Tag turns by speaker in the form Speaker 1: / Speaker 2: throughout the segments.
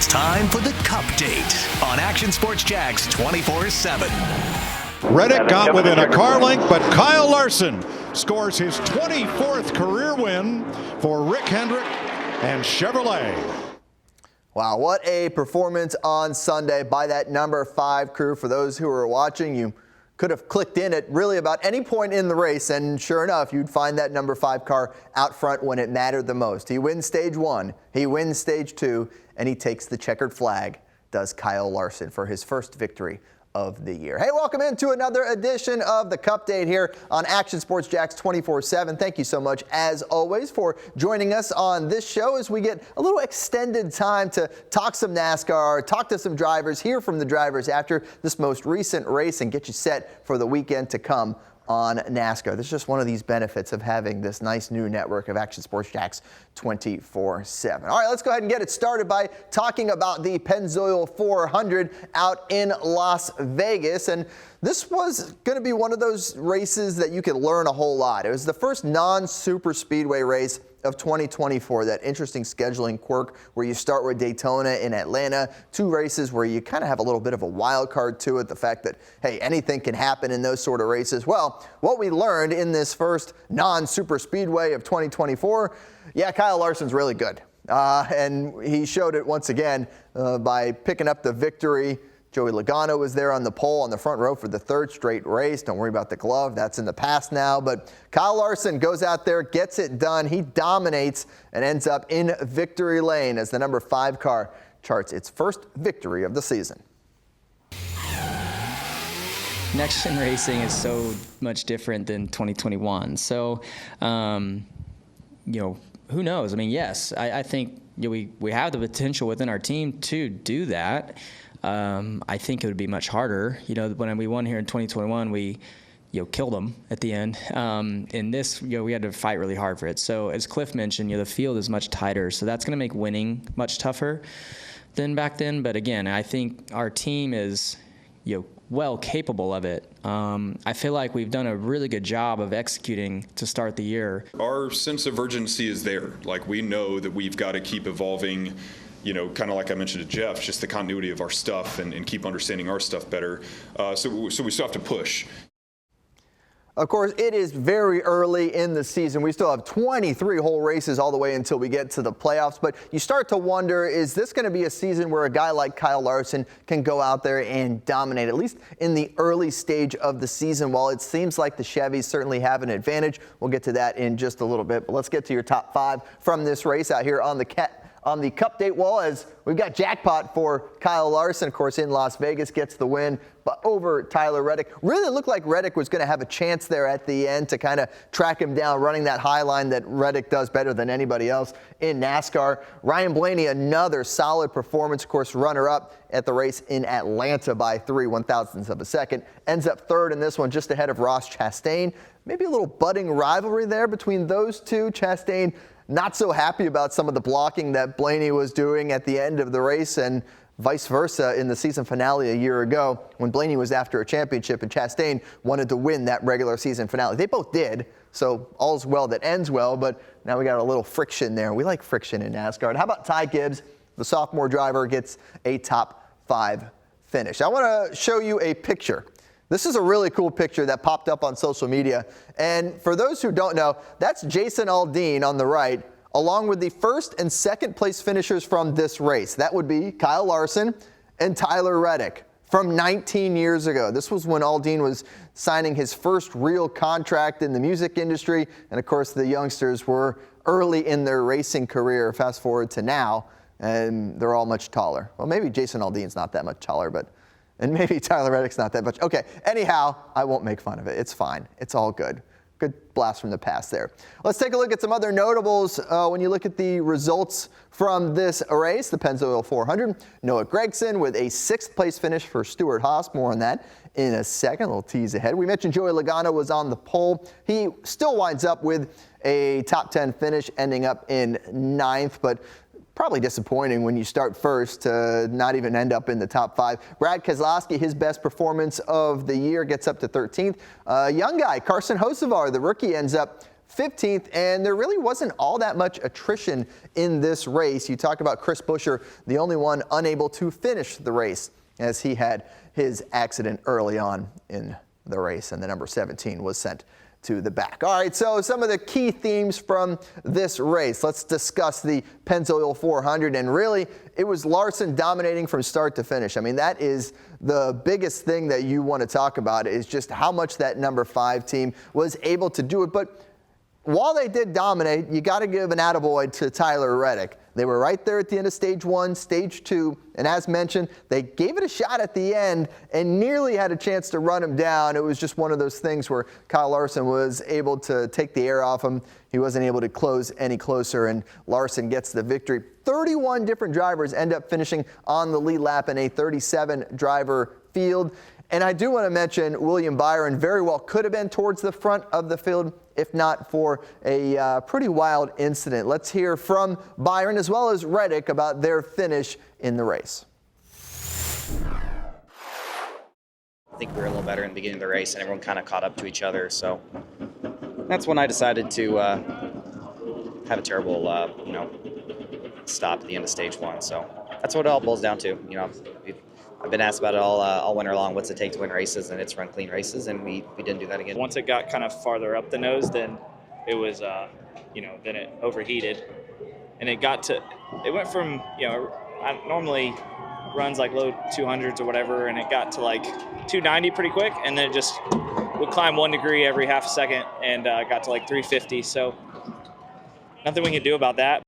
Speaker 1: time for the Cupdate on Action Sports Jax 24/7.
Speaker 2: Reddick got within a car length, but Kyle Larson scores his 24th career win for Rick Hendrick and Chevrolet.
Speaker 3: Wow, what a performance on Sunday by that number 5 crew. For those who are watching, you could have clicked in at really about any point in the race, and sure enough, you'd find that number 5 car out front when it mattered the most. He wins stage 1, he wins stage 2, and he takes the checkered flag, does Kyle Larson, for his first victory of the year. Hey, welcome into another edition of the Cupdate here on Action Sports Jax 24/7. Thank you so much, as always, for joining us on this show as we get a little extended time to talk some NASCAR, talk to some drivers, hear from the drivers after this most recent race, and get you set for the weekend to come on NASCAR. This is just one of these benefits of having this nice new network of Action Sports Jax 24/7. All right, let's go ahead and get it started by talking about the Pennzoil 400 out in Las Vegas. And this was going to be one of those races that you could learn a whole lot. It was the first non-super speedway race of 2024, that interesting scheduling quirk where you start with Daytona in Atlanta, 2 races where you kind of have a little bit of a wild card to it, the fact that, hey, anything can happen in those sort of races. Well, what we learned in this first non-super speedway of 2024, yeah, Kyle Larson's really good. And he showed it once again by picking up the victory. Joey Logano was there on the pole on the front row for the 3rd straight race. Don't worry about the glove. That's in the past now. But Kyle Larson goes out there, gets it done. He dominates and ends up in victory lane as the number 5 car charts its first victory of the season.
Speaker 4: Next gen racing is so much different than 2021. So, who knows? I mean, yes, I think we have the potential within our team to do that. I think it would be much harder. When we won here in 2021, we, killed them at the end. In this, we had to fight really hard for it. So as Cliff mentioned, the field is much tighter. So that's going to make winning much tougher than back then. But again, I think our team is, well capable of it. I feel like we've done a really good job of executing to start the year.
Speaker 5: Our sense of urgency is there. Like, we know that we've got to keep evolving. Kind of like I mentioned to Jeff, just the continuity of our stuff and keep understanding our stuff better. So we still have to push.
Speaker 3: Of course, it is very early in the season. We still have 23 whole races all the way until we get to the playoffs. But you start to wonder, is this going to be a season where a guy like Kyle Larson can go out there and dominate, at least in the early stage of the season? While it seems like the Chevys certainly have an advantage, we'll get to that in just a little bit. But let's get to your top 5 from this race out here on the Cupdate wall, as we've got jackpot for Kyle Larson, of course, in Las Vegas, gets the win, but over Tyler Reddick. Really looked like Reddick was going to have a chance there at the end to kind of track him down, running that high line that Reddick does better than anybody else in NASCAR. Ryan Blaney, another solid performance, of course, runner-up at the race in Atlanta by 3 1/1000ths of a second. Ends up 3rd in this one, just ahead of Ross Chastain. Maybe a little budding rivalry there between those two. Chastain not so happy about some of the blocking that Blaney was doing at the end of the race, and vice versa in the season finale a year ago when Blaney was after a championship and Chastain wanted to win that regular season finale. They both did, so all's well that ends well, but now we got a little friction there. We like friction in NASCAR. And how about Ty Gibbs, the sophomore driver, gets a top 5 finish. I want to show you a picture. This is a really cool picture that popped up on social media. And for those who don't know, that's Jason Aldean on the right, along with the 1st and 2nd place finishers from this race. That would be Kyle Larson and Tyler Reddick from 19 years ago. This was when Aldean was signing his first real contract in the music industry. And of course, the youngsters were early in their racing career. Fast forward to now, and they're all much taller. Well, maybe Jason Aldean's not that much taller, and maybe Tyler Reddick's not that much. Okay, anyhow, I won't make fun of it. It's fine. It's all good. Good blast from the past there. Let's take a look at some other notables when you look at the results from this race. The Pennzoil 400, Noah Gragson with a 6th place finish for Stuart Haas. More on that in a second. A little tease ahead. We mentioned Joey Logano was on the pole. He still winds up with a top 10 finish, ending up in 9th, but probably disappointing when you start first to not even end up in the top 5. Brad Keselowski, his best performance of the year, gets up to 13th. Young guy, Carson Hocevar, the rookie, ends up 15th, and there really wasn't all that much attrition in this race. You talked about Chris Buescher, the only one unable to finish the race, as he had his accident early on in the race, and the number 17 was sent to the back. All right, so some of the key themes from this race. Let's discuss the Pennzoil 400, and really, it was Larson dominating from start to finish. I mean, that is the biggest thing that you want to talk about, is just how much that number 5 team was able to do it. But while they did dominate, you got to give an attaboy to Tyler Reddick. They were right there at the end of stage 1, stage 2, and as mentioned, they gave it a shot at the end and nearly had a chance to run him down. It was just one of those things where Kyle Larson was able to take the air off him. He wasn't able to close any closer, and Larson gets the victory. 31 different drivers end up finishing on the lead lap in a 37-driver field. And I do want to mention William Byron very well could have been towards the front of the field if not for a pretty wild incident. Let's hear from Byron as well as Reddick about their finish in the race.
Speaker 6: I think we were a little better in the beginning of the race, and everyone kind of caught up to each other. So that's when I decided to have a terrible, stop at the end of stage 1. So that's what it all boils down to. I've been asked about it all winter long. What's it take to win races? And it's run clean races, and we didn't do that again.
Speaker 7: Once it got kind of farther up the nose, then it was, then it overheated, and it went from, I normally runs like low 200s or whatever, and it got to like 290 pretty quick, and then it just would climb 1 degree every half a second, and got to like 350. So nothing we can do about that.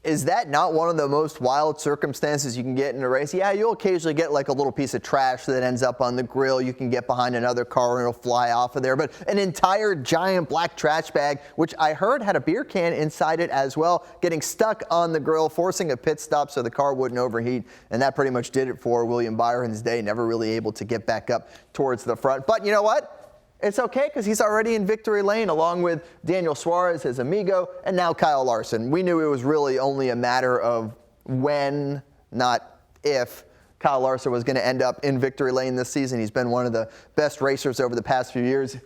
Speaker 3: Is that not one of the most wild circumstances you can get in a race? Yeah, you'll occasionally get like a little piece of trash that ends up on the grill. You can get behind another car and it'll fly off of there. But an entire giant black trash bag, which I heard had a beer can inside it as well, getting stuck on the grill, forcing a pit stop so the car wouldn't overheat. And that pretty much did it for William Byron's day. Never really able to get back up towards the front. But you know what? It's okay because he's already in victory lane along with Daniel Suarez, his amigo, and now Kyle Larson. We knew it was really only a matter of when, not if, Kyle Larson was going to end up in victory lane this season. He's been one of the best racers over the past few years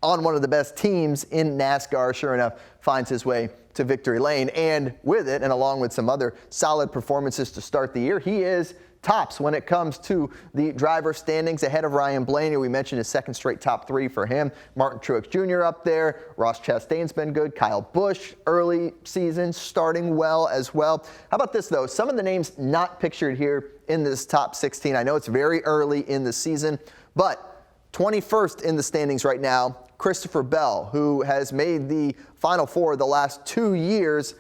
Speaker 3: on one of the best teams in NASCAR. Sure enough, finds his way to victory lane. And with it, and along with some other solid performances to start the year, he is tops when it comes to the driver standings, ahead of Ryan Blaney. We mentioned his second straight top 3 for him. Martin Truex Jr. up there. Ross Chastain's been good. Kyle Busch, early season, starting well as well. How about this, though? Some of the names not pictured here in this top 16. I know it's very early in the season, but 21st in the standings right now, Christopher Bell, who has made the Final Four the last 2 years.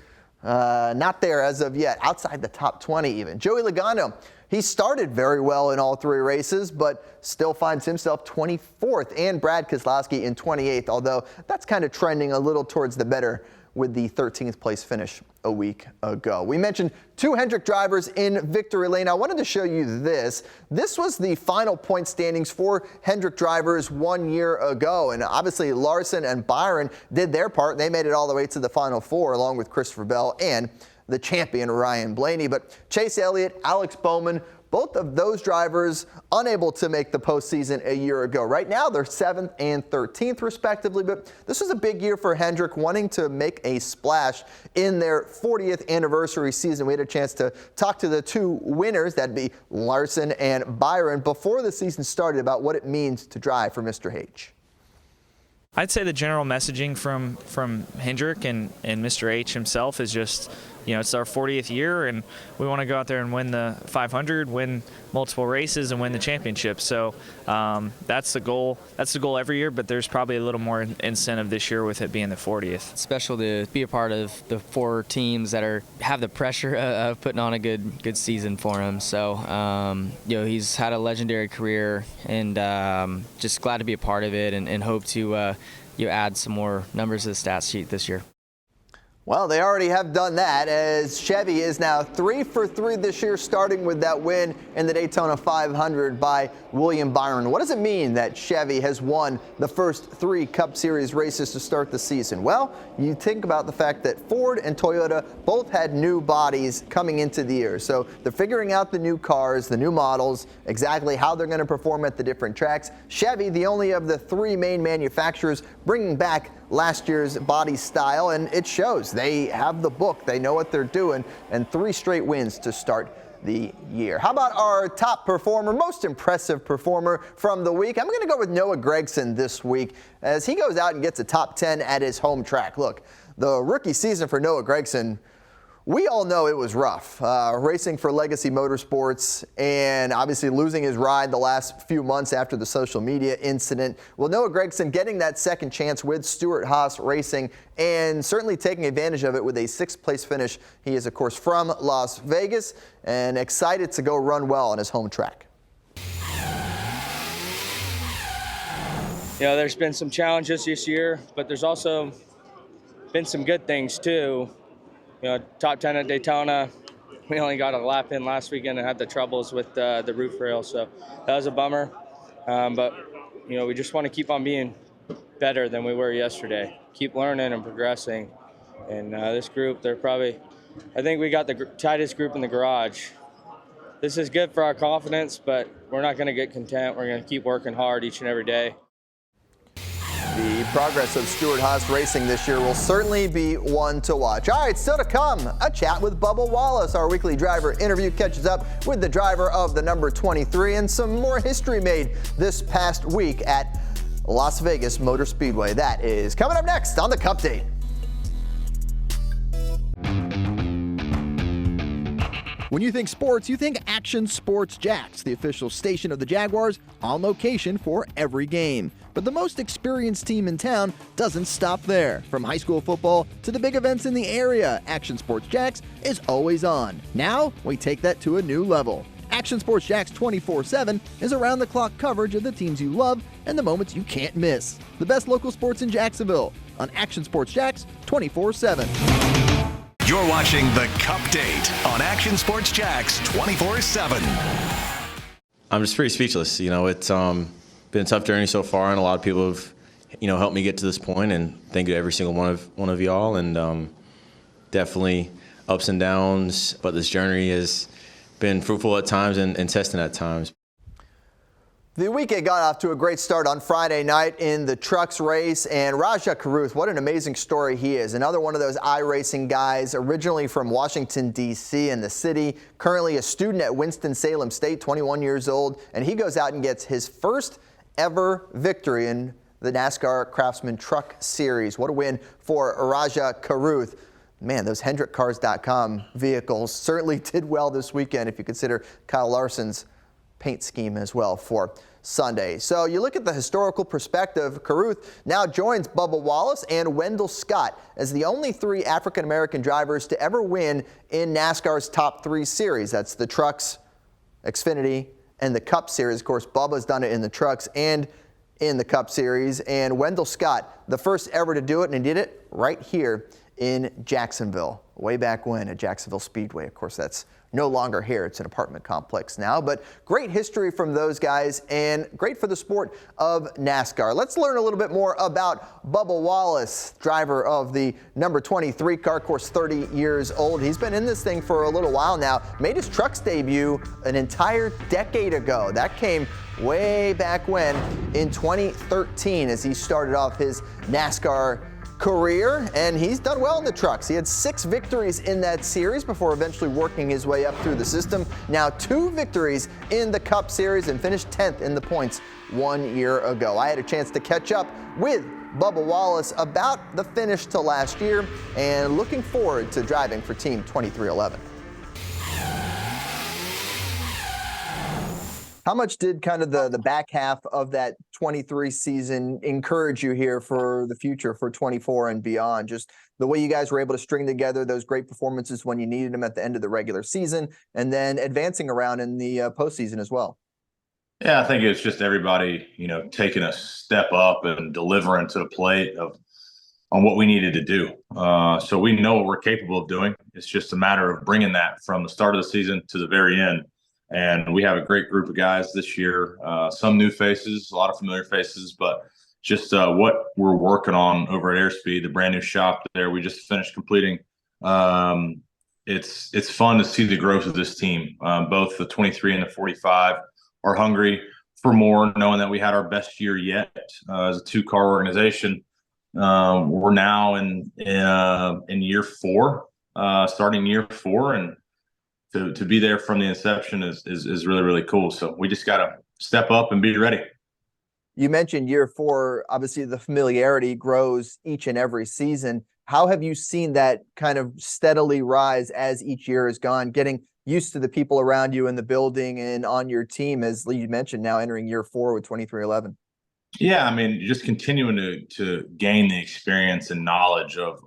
Speaker 3: Not there as of yet, outside the top 20 even. Joey Logano, he started very well in all 3 races, but still finds himself 24th, and Brad Keselowski in 28th, although that's kind of trending a little towards the better with the 13th place finish a week ago. We mentioned 2 Hendrick drivers in victory lane. I wanted to show you this. This was the final point standings for Hendrick drivers 1 year ago, and obviously Larson and Byron did their part. They made it all the way to the Final Four along with Christopher Bell and the champion Ryan Blaney. But Chase Elliott, Alex Bowman, both of those drivers unable to make the postseason a year ago. Right now, they're 7th and 13th, respectively. But this was a big year for Hendrick, wanting to make a splash in their 40th anniversary season. We had a chance to talk to the 2 winners, that'd be Larson and Byron, before the season started about what it means to drive for Mr. H.
Speaker 8: I'd say the general messaging from Hendrick and Mr. H himself is just, it's our 40th year, and we want to go out there and win the 500, win multiple races, and win the championship. So that's the goal. That's the goal every year, but there's probably a little more incentive this year with it being the 40th.
Speaker 4: It's special to be a part of the 4 teams that have the pressure of putting on a good season for him. So, he's had a legendary career, and just glad to be a part of it, and hope to add some more numbers to the stats sheet this year.
Speaker 3: Well, they already have done that, as Chevy is now 3 for 3 this year, starting with that win in the Daytona 500 by William Byron. What does it mean that Chevy has won the first 3 Cup Series races to start the season? Well, you think about the fact that Ford and Toyota both had new bodies coming into the year. So they're figuring out the new cars, the new models, exactly how they're going to perform at the different tracks. Chevy, the only of the 3 main manufacturers, bringing back last year's body style, and it shows. They have the book. They know what they're doing, and 3 straight wins to start the year. How about our top performer, most impressive performer from the week? I'm going to go with Noah Gragson this week as he goes out and gets a top 10 at his home track. Look, the rookie season for Noah Gragson, we all know it was rough, racing for Legacy Motorsports and obviously losing his ride the last few months after the social media incident. Well, Noah Gragson getting that second chance with Stewart-Haas Racing and certainly taking advantage of it with a 6th place finish. He is, of course, from Las Vegas and excited to go run well on his home track.
Speaker 9: There's been some challenges this year, but there's also been some good things too. Top 10 at Daytona. We only got a lap in last weekend and had the troubles with the roof rail, so that was a bummer. But we just want to keep on being better than we were yesterday. Keep learning and progressing. And this group, I think we got the tightest group in the garage. This is good for our confidence, but we're not going to get content. We're going to keep working hard each and every day.
Speaker 3: The progress of Stewart-Haas Racing this year will certainly be one to watch. All right, still to come, a chat with Bubba Wallace. Our weekly driver interview catches up with the driver of the number 23 and some more history made this past week at Las Vegas Motor Speedway. That is coming up next on the Cupdate.
Speaker 10: When you think sports, you think Action Sports Jacks, the official station of the Jaguars, on location for every game. But the most experienced team in town doesn't stop there. From high school football to the big events in the area, Action Sports Jacks is always on. Now, we take that to a new level. Action Sports Jacks 24/7 is around-the-clock coverage of the teams you love and the moments you can't miss. The best local sports in Jacksonville on Action Sports Jacks 24/7.
Speaker 1: You're watching the Cupdate on Action Sports Jacks 24/7.
Speaker 11: I'm just pretty speechless. It's been a tough journey so far, and a lot of people have, helped me get to this point. And thank you to every single one of y'all. And definitely ups and downs, but this journey has been fruitful at times and testing at times.
Speaker 3: The weekend got off to a great start on Friday night in the trucks race, and Rajah Caruth, what an amazing story he is. Another one of those iRacing guys, originally from Washington, D.C. in the city, currently a student at Winston-Salem State, 21 years old, and he goes out and gets his first ever victory in the NASCAR Craftsman Truck Series. What a win for Rajah Caruth. Man, those HendrickCars.com vehicles certainly did well this weekend if you consider Kyle Larson's paint scheme as well for Sunday. So you look at the historical perspective, Caruth now joins Bubba Wallace and Wendell Scott as the only 3 African-American drivers to ever win in NASCAR's top 3 series. That's the Trucks, Xfinity, and the Cup Series. Of course, Bubba's done it in the Trucks and in the Cup Series. And Wendell Scott, the first ever to do it, and he did it right here in Jacksonville, way back when at Jacksonville Speedway. Of course, that's no longer here. It's an apartment complex now, but great history from those guys and great for the sport of NASCAR. Let's learn a little bit more about Bubba Wallace, driver of the number 23 car, of course, 30 years old. He's been in this thing for a little while now, made his trucks debut an entire decade ago. That came way back when in 2013 as he started off his NASCAR career, and he's done well in the trucks. He had 6 victories in that series before eventually working his way up through the system. Now 2 victories in the Cup Series and finished 10th in the points 1 year ago. I had a chance to catch up with Bubba Wallace about the finish to last year and looking forward to driving for Team 2311. How much did kind of the back half of that 23 season encourage you here for the future for 24 and beyond? Just the way you guys were able to string together those great performances when you needed them at the end of the regular season and then advancing around in the postseason as well.
Speaker 12: Yeah, I think it's just everybody, taking a step up and delivering to the plate on what we needed to do. So we know what we're capable of doing. It's just a matter of bringing that from the start of the season to the very end. And we have a great group of guys this year, some new faces, a lot of familiar faces, but just what we're working on over at Airspeed, the brand new shop there we just finished completing. It's fun to see the growth of this team. Both the 23 and the 45 are hungry for more, knowing that we had our best year yet as a 2-car organization. We're now in year 4, starting year 4, and to be there from the inception is really, really cool. So we just got to step up and be ready.
Speaker 3: You mentioned year 4. Obviously, the familiarity grows each and every season. How have you seen that kind of steadily rise as each year has gone, getting used to the people around you in the building and on your team, as you mentioned, now entering year 4 with 2311?
Speaker 12: Yeah, I mean, just continuing to gain the experience and knowledge of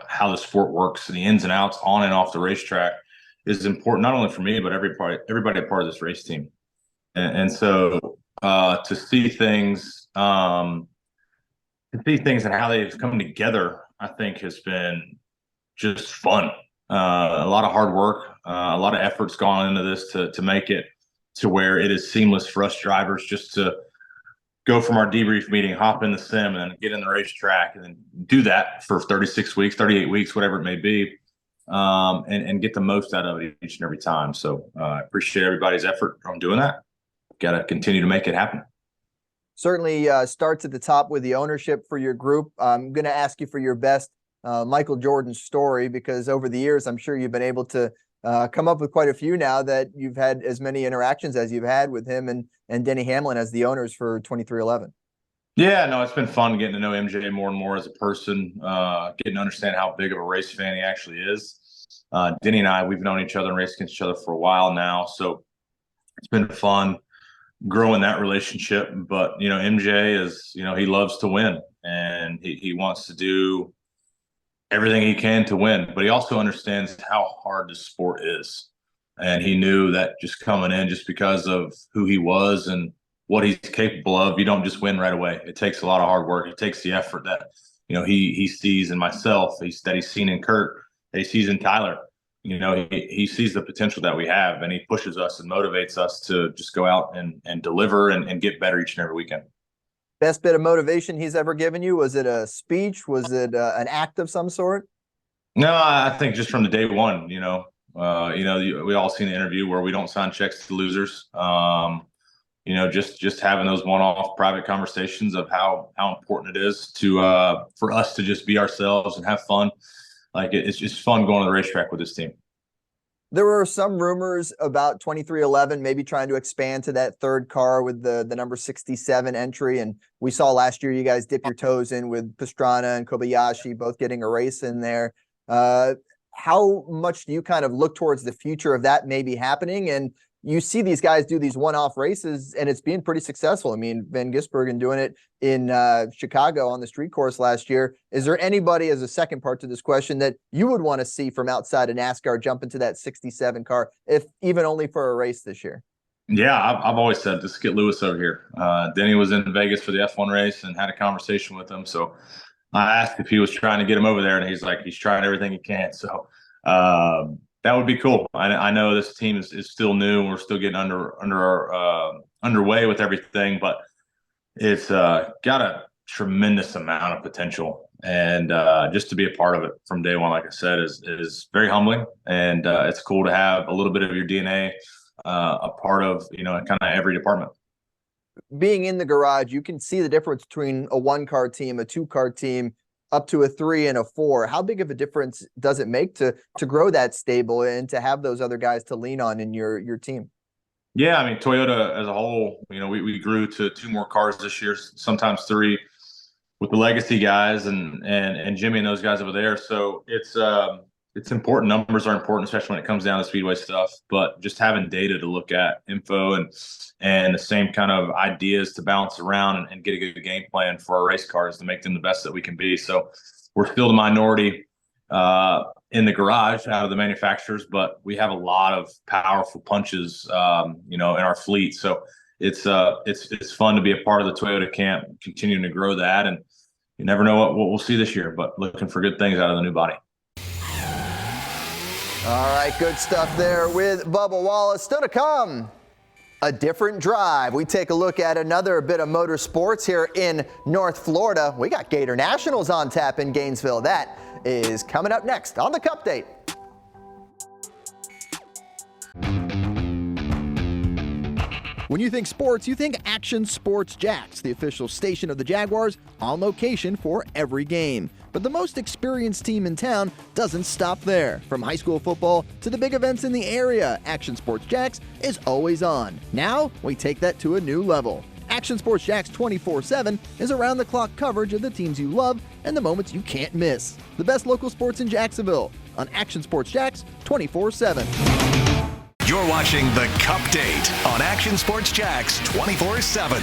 Speaker 12: how the sport works, the ins and outs on and off the racetrack is important, not only for me, but everybody a part of this race team. And so to see things and how they've come together, I think has been just fun. A lot of hard work, a lot of effort's gone into this to make it to where it is seamless for us drivers just to go from our debrief meeting, hop in the sim, and then get in the racetrack, and then do that for 36 weeks, 38 weeks, whatever it may be, and get the most out of it each and every time. So I appreciate everybody's effort on doing that. Got to continue to make it happen.
Speaker 3: Certainly starts at the top with the ownership for your group. I'm going to ask you for your best Michael Jordan story, because over the years, I'm sure you've been able to come up with quite a few now that you've had as many interactions as you've had with him and Denny Hamlin as the owners for 2311.
Speaker 12: Yeah, no, it's been fun getting to know MJ more and more as a person, getting to understand how big of a race fan he actually is. Denny and I, we've known each other and raced against each other for a while now, so it's been fun growing that relationship. But, MJ is, he loves to win, and he wants to do everything he can to win, but he also understands how hard the sport is. And he knew that just coming in, just because of who he was and what he's capable of, you don't just win right away. It takes a lot of hard work. It takes the effort that, he sees in myself, that he's seen in Kurt, that he sees in Tyler. He sees the potential that we have, and he pushes us and motivates us to just go out and deliver and get better each and every weekend.
Speaker 3: Best bit of motivation he's ever given you? Was it a speech? Was it an act of some sort?
Speaker 12: No, I think just from the day one, we all seen the interview where we don't sign checks to losers. Just having those one-off private conversations of how important it is to for us to just be ourselves and have fun. Like, it's just fun going to the racetrack with this team.
Speaker 3: There were some rumors about 2311 maybe trying to expand to that third car with the number 67 entry. And we saw last year you guys dip your toes in with Pastrana and Kobayashi both getting a race in there. How much do you kind of look towards the future of that maybe happening? And you see these guys do these one-off races, and it's being pretty successful. I mean, Van Gisbergen doing it in Chicago on the street course last year. Is there anybody, as a second part to this question, that you would want to see from outside of NASCAR jump into that 67 car, if even only for a race this year?
Speaker 12: Yeah, I've always said to Skip Lewis over here. Denny was in Vegas for the F1 race and had a conversation with him. So I asked if he was trying to get him over there, and he's like, he's trying everything he can. So that would be cool. I know this team is still new, and we're still getting underway with everything, but it's got a tremendous amount of potential. And just to be a part of it from day one, like I said, is very humbling. And it's cool to have a little bit of your DNA a part of, kind of every department.
Speaker 3: Being in the garage, you can see the difference between a 1-car team, a 2-car team, up to a 3 and a 4. How big of a difference does it make to grow that stable and to have those other guys to lean on in your team?
Speaker 12: Yeah, I mean, Toyota as a whole, we grew to 2 more cars this year, sometimes 3, with the legacy guys and Jimmy and those guys over there. So it's important. Numbers are important, especially when it comes down to speedway stuff. But just having data to look at, info, and the same kind of ideas to bounce around and get a good game plan for our race cars to make them the best that we can be. So we're still the minority in the garage out of the manufacturers, but we have a lot of powerful punches, in our fleet. So it's fun to be a part of the Toyota camp, continuing to grow that. And you never know what we'll see this year, but looking for good things out of the new body.
Speaker 3: All right, good stuff there with Bubba Wallace. Still to come, a different drive. We take a look at another bit of motorsports here in North Florida. We got Gator Nationals on tap in Gainesville. That is coming up next on the Cupdate.
Speaker 10: When you think sports, you think Action Sports Jacks, the official station of the Jaguars, on location for every game. But the most experienced team in town doesn't stop there. From high school football to the big events in the area, Action Sports Jacks is always on. Now, we take that to a new level. Action Sports Jacks 24/7 is around-the-clock coverage of the teams you love and the moments you can't miss. The best local sports in Jacksonville on Action Sports Jacks 24/7.
Speaker 1: You're watching the Cupdate on Action Sports Jacks 24/7.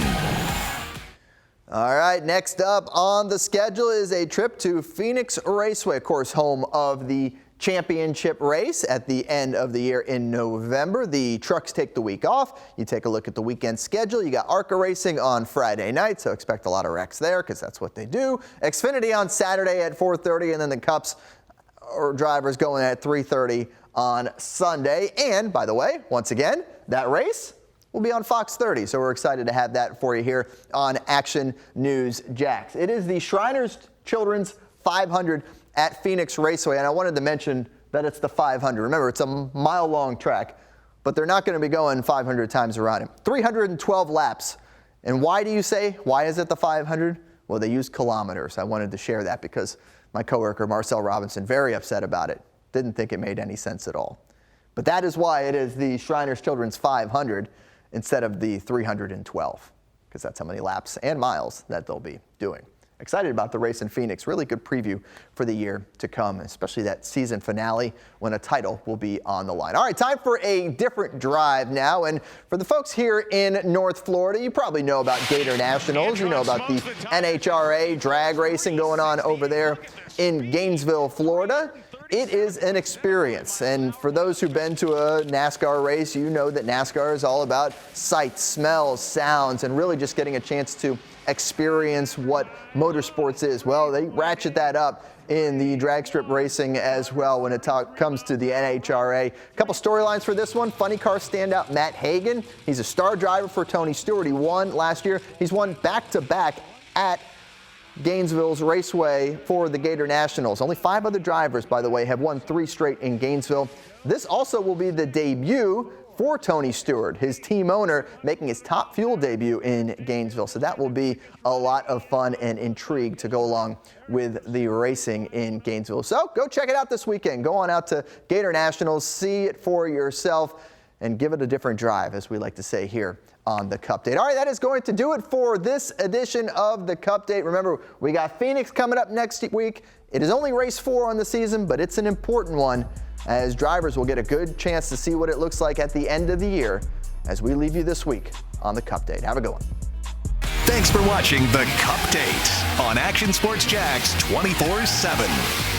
Speaker 3: All right, next up on the schedule is a trip to Phoenix Raceway, of course, home of the championship race at the end of the year in November. The trucks take the week off. You take a look at the weekend schedule. You got ARCA racing on Friday night, so expect a lot of wrecks there because that's what they do. Xfinity on Saturday at 4:30, and then the Cups or drivers going at 3:30 on Sunday. And by the way, once again, that race will be on Fox 30, so we're excited to have that for you here on Action News Jacks. It is the Shriners Children's 500 at Phoenix Raceway, and I wanted to mention that it's the 500. Remember, it's a mile-long track, but they're not going to be going 500 times around it. 312 laps. And why do you say, why is it the 500? Well, they use kilometers. I wanted to share that because my coworker, Marcel Robinson, very upset about it. Didn't think it made any sense at all. But that is why it is the Shriners Children's 500 instead of the 312, because that's how many laps and miles that they'll be doing. Excited about the race in Phoenix. Really good preview for the year to come, especially that season finale when a title will be on the line. All right, time for a different drive now. And for the folks here in North Florida, you probably know about Gator Nationals. You know about the NHRA drag racing going on over there in Gainesville, Florida. It is an experience, and for those who've been to a NASCAR race, you know that NASCAR is all about sights, smells, sounds, and really just getting a chance to experience what motorsports is. Well, they ratchet that up in the drag strip racing as well when it comes to the NHRA. A couple storylines for this one. Funny car standout Matt Hagan. He's a star driver for Tony Stewart. He won last year. He's won back-to-back at Gainesville's Raceway for the Gator Nationals. Only 5 other drivers, by the way, have won 3 straight in Gainesville. This also will be the debut for Tony Stewart, his team owner, making his Top Fuel debut in Gainesville. So that will be a lot of fun and intrigue to go along with the racing in Gainesville. So go check it out this weekend. Go on out to Gator Nationals, see it for yourself, and give it a different drive, as we like to say here on the Cupdate. All right, that is going to do it for this edition of the Cupdate. Remember, we got Phoenix coming up next week. It is only race 4 on the season, but it's an important one, as drivers will get a good chance to see what it looks like at the end of the year as we leave you this week on the Cupdate. Have a good one.
Speaker 1: Thanks for watching the Cupdate on Action Sports Jacks 24/7.